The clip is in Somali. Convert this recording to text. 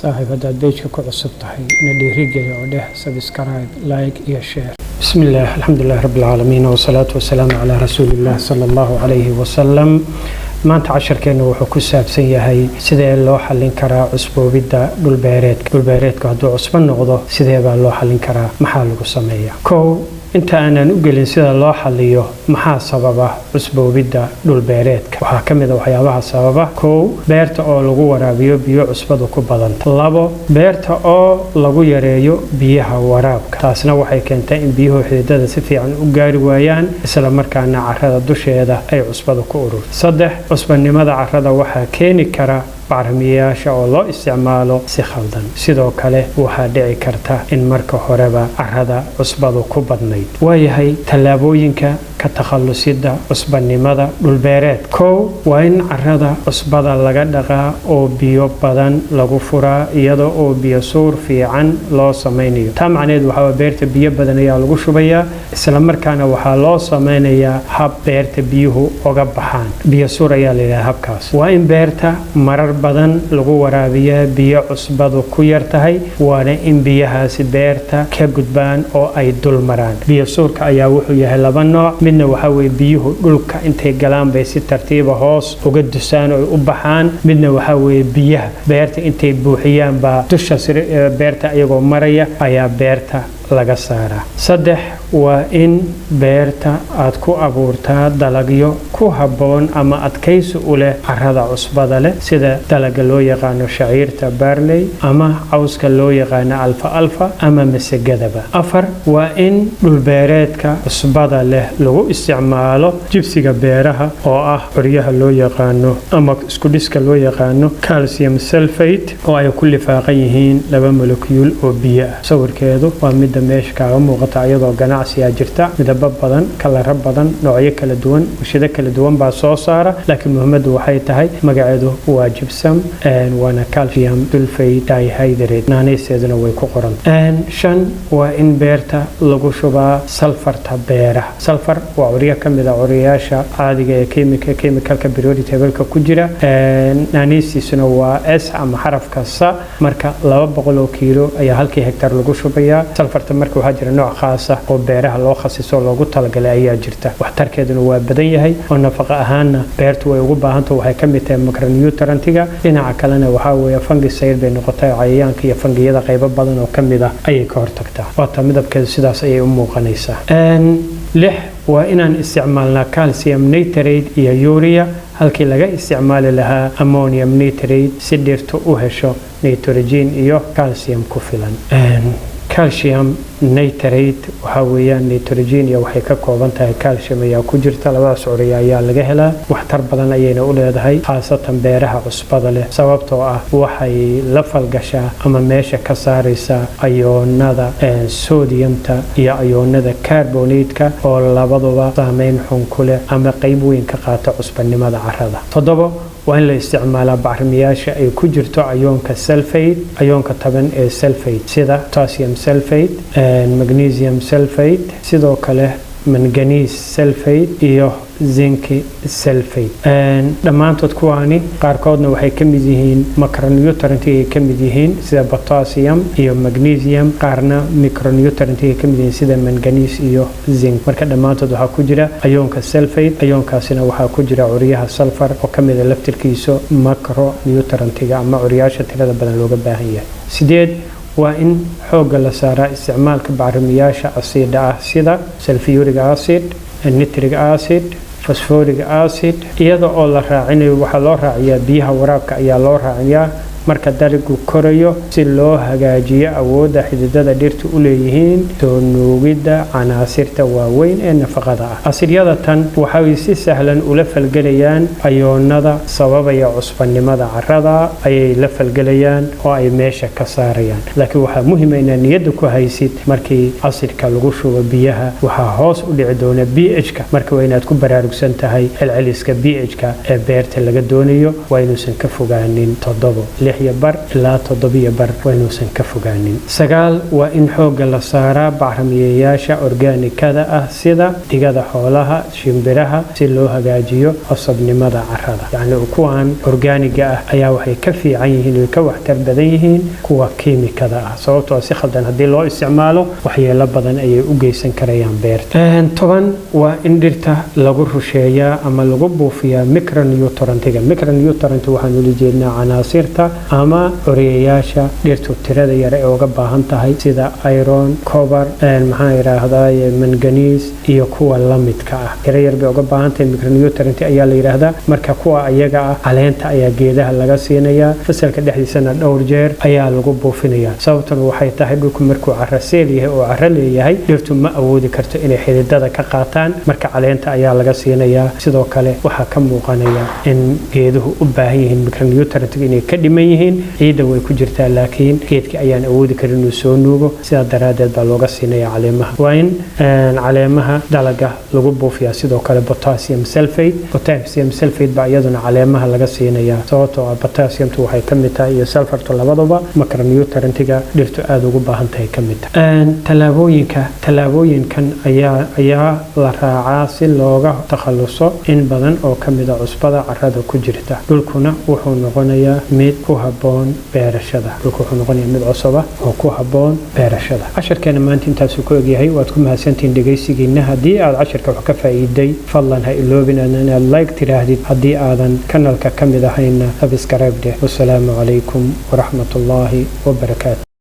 صاحب هذا البيج كعصب تحي ندي رجع وده سبسكرايب لايك يا شير. بسم الله الحمد لله رب العالمين والصلاة والسلام على رسول الله صلى الله عليه وسلم. maanta casharkeenu wuxuu ku saabsan yahay sidee loo xallin karaa cusboobidda dhulbeereedka hadduu cusbo noqdo sidee baa loo xallin karaa maxaa lagu sameeyaa kow inta aanan u gelin sida loo xalliyo maxaa sababa cusboobidda dhulbeereedka waxaa ka mid ah waxyaabaha sababa kow beerta oo lagu waraabiyo biyo cusbadu ku badanta labo beerta oo lagu yareeyo biyaha waraabka taasna waxay keentay in biyuhu xididada si fiican u gaari waayaan isla markaana carrada dusheeda ay cusbadu ku ururto saddex cusbanimada carrada waxaa keeni kara bacrimiyeyaasha oo loo isticmaalo si khaldan sidoo kale waxaa dhici karta in marka horeba carrada cusbadu ku badnayd waayahay tallaabooyinka ka takhallusidda cusbanimada dhulbeereed kow waa in carrada cusbada laga dhaqaa oo biyo badan lagu furaa iyadoo oo biyo suur fiican loo samaynayo taa macnaheed waxaa beerta biyo badan ayaa lagu shubayaa isla markaana waxaa loo samaynayaa hab beerta biyuhu uga baxaan biyo suur ayaa la yidhaha habkaas waa in beerta marar badan lagu waraabiyaa biyo cusbadu ku yar tahay waana in biyahaasi beerta ka gudbaan oo ay dul maraan biyo suurka ayaa wuxuu yahay laba nooc midna waxa weeye biyuhu dhulka intay galaan bay si tartiiba hoos uga dusaan oo u baxaan midna waxa weeye biyaha beerta intay buuxiyaan baa dusha beerta ayagoo maraya ayaa beerta laga saaraa saddex waa in beerta aad ku abuurtaa dalagyo ku habboon ama adkaysi u leh carrada cusbada leh sida dalaga loo yaqaano shaciirta barley ama cawska loo yaqaano alfa ama masagadaba afar waa in dhulbeereedka cusbada leh lagu isticmaalo jibsiga beeraha oo ah curyaha loo yaqaano ama isku dhiska loo yaqaano calcium sulfate oo ay ku lifaaqan yihiin laba molecule oo biyo ah sawirkeedu waa mid meesha kaaga muuqata iyadoo ganacsiga jirta midabo badan kalaro badan noocyo kala duwan warshado kala duwan baa soo saara laakiin muhiimadu waxay tahay magaceedu waa gypsum waana calcium sulfate dihydrate naanaysteeduna way ku qoran shan waa in beerta lagu shubaa sulfarta beeraha sulfur waa curyo ka mid ah curyayaasha caadiga ee chemicalka periodic table-ka ku jira naanaystiisuna waa s ama xarafka sa marka 200 kiilo ayaa halkii hektar lagu shubayaa sulfarta marka waxaa jira nooc khaas ah oo beeraha loo khasiso loogu talagalay ayaa jirta waxtarkeeduna waa badan yahay oo nafaqo ahaanna beertu way ugu baahantahay waxay ka mid tahay macronutrientiga dhinaca kalena waxaa weeye fungicide bay noqotay cayayaanka iyo fungiyada qaybo badan oo ka mid ah ayay ka hortagtaa waata midabkeedu sidaas ayay u muuqanaysaa lix waa inaan isticmaalnaa calcium nitrate iyo urea halkii laga isticmaali lahaa ammonium nitrate si dhirtu u hesho nitrogen iyo calcium ku filan calcium nitrate waxa weeyaan nitrogen iyo waxay ka kooban tahay calcium ayaa ku jirta labadaas curya ayaa laga helaa waxtar badan ayayna u leedahay khaasatan beeraha cusbada leh sababtoo ah waxay la falgashaa ama meesha ka saaraysaa ayoonada sodiumta iyo ayoonada carbonate-ka oo labaduba saameyn xun ku leh ama qayb weyn ka qaata cusbanimada carrada toddoba waa in la isticmaalaa bacrimiyaasha ay ku jirto ayoonka sulfate ayoonka taban ee sulfate sida potassium sulfate magnesium sulfate sidoo kale manganese sulfate iyo zinc sulfate dhammaantood kuwaani qaarkoodna waxay ka mid yihiin macronutrient ay ka mid yihiin sida potassium iyo magnesium qaarna micronutrient ay ka mid yihiin sida manganese iyo zinc marka dhammaantood waxaa ku jira ayoonka sulfate ayoonkaasina waxaa ku jira curyaha sulfur oo ka mid ah laftirkiisa macronutrientiga ama curyaasha tirada badan looga baahan yahay sideed waa in xoogga la saaraa isticmaalka bacrimiyaasha asiidha ah sida sulfuric acid nitric acid phosphoric acid iyada oo la raacinayo waxaa loo raaciyaa biyaha waraabka ayaa loo raaciyaa marka dalagu korayo si loo hagaajiyo awoodda xididada dhirtu u leeyihiin soo nuugidda canaasirta waaweyn ee nafaqada ah asiryada tan waxay si sahlan ula falgelayaan ayoonada sababaya cusbanimada carrada ayay la falgelayaan oo ay meesha ka saarayaan laakiin waxaa muhiim ah inaad niyadda ku haysid markii asidka lagu shubo biyaha waxaa hoos u dhici doona pH-ka marka waa inaad ku baraarugsan tahay celceliska pH-ka ee beerta laga doonayo waa inuusan ka fogaanin 7 6 bar ilaa 7 bar waynuusan ka fogaanin. 9 waa in xoogga la saaraa bacrimiyeyaasha organikada ah sida digada xoolaha, shimbiraha si loo hagaajiyo cusubnimada carrada. yacni kuwan organiga ah ayaa waxay ka fiican yihiin oo ka waxtar badan yihiin kuwa kiimikada ah sababtoo si khaldan haddii loo isticmaalo waxyeelo badan ayay u geysan karayaan beerta. 10 waa in dhirta lagu rusheeyaa ama lagu buufiyaa micronutrientiga. Micronutrient waxaan ula jeednaa canaasirta ama curiyayaasha dhirtu tirada yar ee uga baahan tahay sida iron, copper, maxaa yiraahdaa manganese iyo kuwa la midka ah. tiro yar bay uga baahan tahay micronutrient ayaa la yiraahdaa. marka kuwa ayaga ah caleenta ayaa geedaha laga siinayaa. fasalka dhexdiisana dhowr jeer ayaa lagu buufinayaa. sababtuna waxay tahay dhulku markuu carro seel yahay oo carro leeyahay dhirtu ma awoodi karto inay xididada ka qaataan. marka caleenta ayaa laga siinayaa. sidoo kale waxaa ka muuqanaya in geeduhu u baahan yihiin micronutrient inay ka dhiman yihiin. ciidda way ku jirtaa laakiin geedka ayaan awoodi karin inuu soo nuugo. sidaa daraadeed baa looga siinayaa caleemaha. waa in caleemaha dalaga lagu buufiyaa sidoo kale potassium sulfate. potassium sulfate baa iyaduna caleemaha laga siinayaa sababtoo ah potassiumtu waxay ka mid tahay iyo sulfartu labaduba micronutrientiga dhirtu aad ugu baahan tahay ka mid tahay. tallaabooyinkan ayaa la raacaa si looga takhaluso in badan oo ka mid ah cusbada carrada ku jirta. dhulkuna wuxuu noqonayaa mid ku habboon beerashada. dhulku wuxuu noqonayaa mid cusub ah oo ku habboon beerashada. casharkeena maanta intaasuu ku egyahay. waad ku mahadsantihiin dhegaysigiina. haddii aad casharka wax ka faa'iiday fadlan ha iloobin inaad like tiraahdid. haddii aadan kanalka ka mid ahayna subscribe dheh. wassalaamu calaykum waraxmatullaahi wabarakaatu.